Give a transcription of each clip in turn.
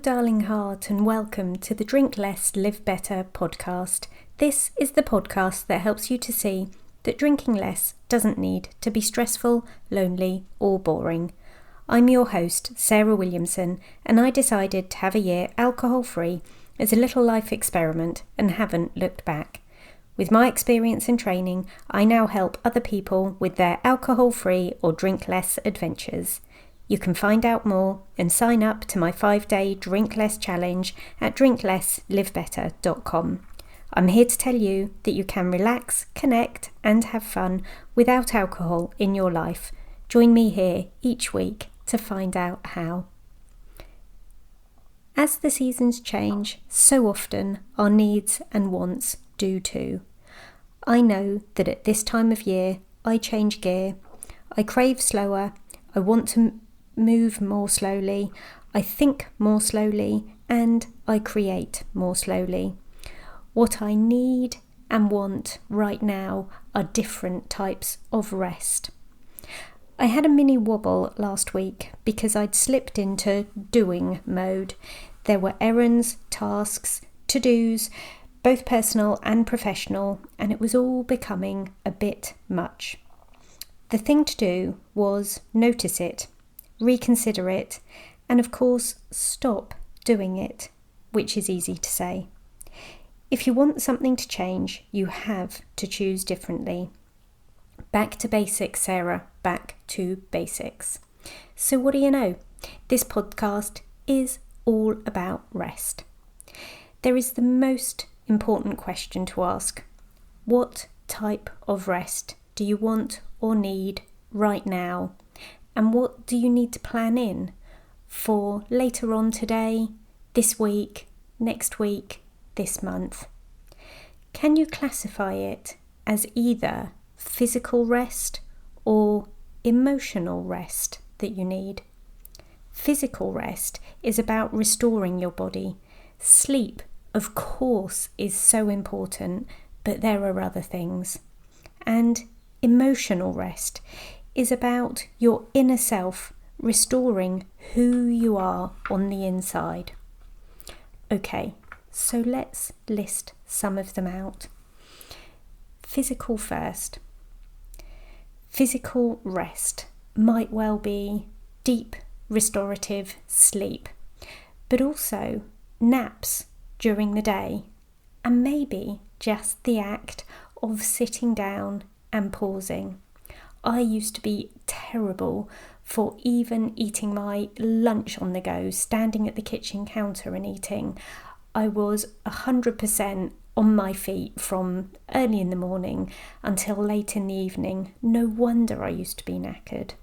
darling heart, and welcome to the Drink Less, Live Better podcast. This is the podcast that helps you to see that drinking less doesn't need to be stressful, lonely, or boring. I'm your host, Sarah Williamson, and I decided to have a year alcohol-free as a little life experiment and haven't looked back. With my experience and training, I now help other people with their alcohol-free or drink less adventures. You can find out more and sign up to my 5-day Drink Less challenge at drinklesslivebetter.com. I'm here to tell you that you can relax, connect and have fun without alcohol in your life. Join me here each week to find out how. As the seasons change, so often our needs and wants do too. I know that at this time of year I change gear, I crave slower, I want to move more slowly, I think more slowly, and I create more slowly. What I need and want right now are different types of rest. I had a mini wobble last week because I'd slipped into doing mode. There were errands, tasks, to-dos, both personal and professional, and it was all becoming a bit much. The thing to do was notice it, reconsider it, and of course stop doing it, which is easy to say. If you want something to change, you have to choose differently. Back to basics, Sarah, back to basics. So what do you know? This podcast is all about rest. There is the most important question to ask. What type of rest do you want or need right now? And what do you need to plan in for later on today, this week, next week, this month? Can you classify it as either physical rest or emotional rest that you need? Physical rest is about restoring your body. Sleep, of course, is so important, but there are other things. And emotional rest is about your inner self restoring who you are on the inside. Okay, so let's list some of them out. Physical first. Physical rest might well be deep restorative sleep, but also naps during the day, and maybe just the act of sitting down and pausing. I used to be terrible for even eating my lunch on the go, standing at the kitchen counter and eating. I was 100% on my feet from early in the morning until late in the evening. No wonder I used to be knackered.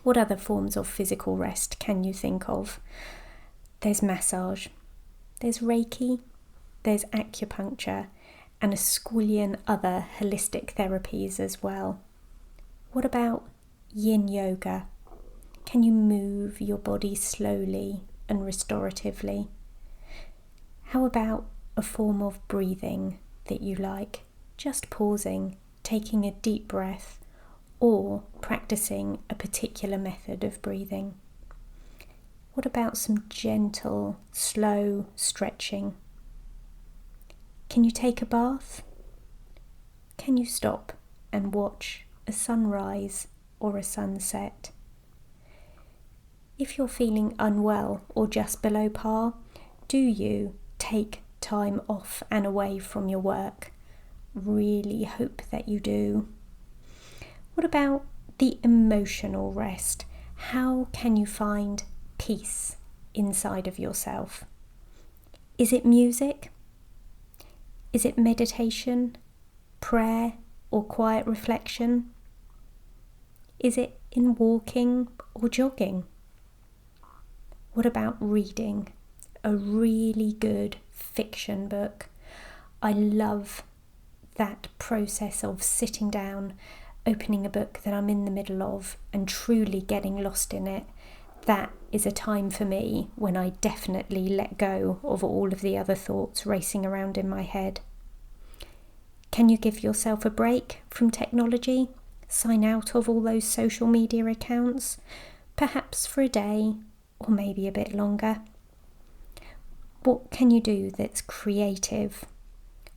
What other forms of physical rest can you think of? There's massage, there's Reiki, there's acupuncture, and a squillion other holistic therapies as well. What about yin yoga? Can you move your body slowly and restoratively? How about a form of breathing that you like? Just pausing, taking a deep breath, or practicing a particular method of breathing. What about some gentle, slow stretching? Can you take a bath? Can you stop and watch a sunrise or a sunset? If you're feeling unwell or just below par, do you take time off and away from your work? Really hope that you do. What about the emotional rest? How can you find peace inside of yourself? Is it music? Is it meditation, prayer, or quiet reflection? Is it in walking or jogging? What about reading a really good fiction book? I love that process of sitting down, opening a book that I'm in the middle of and truly getting lost in it. That is a time for me when I definitely let go of all of the other thoughts racing around in my head. Can you give yourself a break from technology? Sign out of all those social media accounts, perhaps for a day or maybe a bit longer. What can you do that's creative?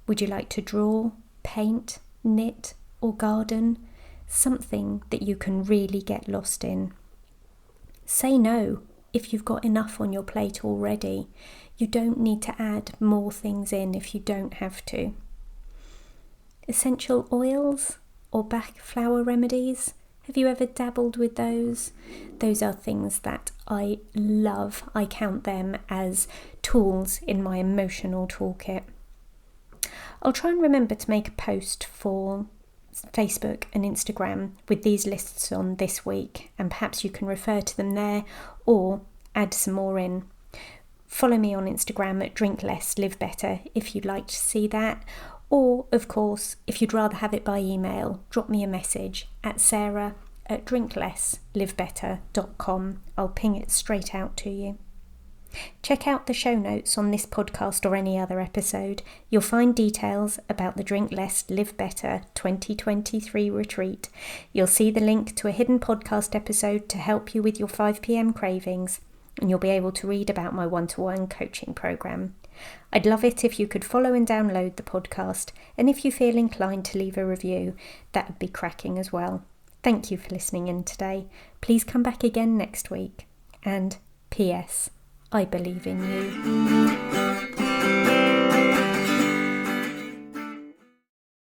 Would you like to draw, paint, knit, or garden? Something that you can really get lost in. Say no if you've got enough on your plate already. You don't need to add more things in if you don't have to. Essential oils or back flower remedies? Have you ever dabbled with those? Those are things that I love. I count them as tools in my emotional toolkit. I'll try and remember to make a post for Facebook and Instagram with these lists on this week, and perhaps you can refer to them there or add some more in. Follow me on Instagram at Drink Less, Live Better if you'd like to see that, or of course if you'd rather have it by email, drop me a message at sarah@drinklesslivebetter.com. I'll ping it straight out to you. Check out the show notes on this podcast or any other episode. You'll find details about the Drink Less, Live Better 2023 retreat. You'll see the link to a hidden podcast episode to help you with your 5 p.m. cravings, and you'll be able to read about my one-to-one coaching program. I'd love it if you could follow and download the podcast, and if you feel inclined to leave a review, that would be cracking as well. Thank you for listening in today. Please come back again next week. And P.S. I believe in you.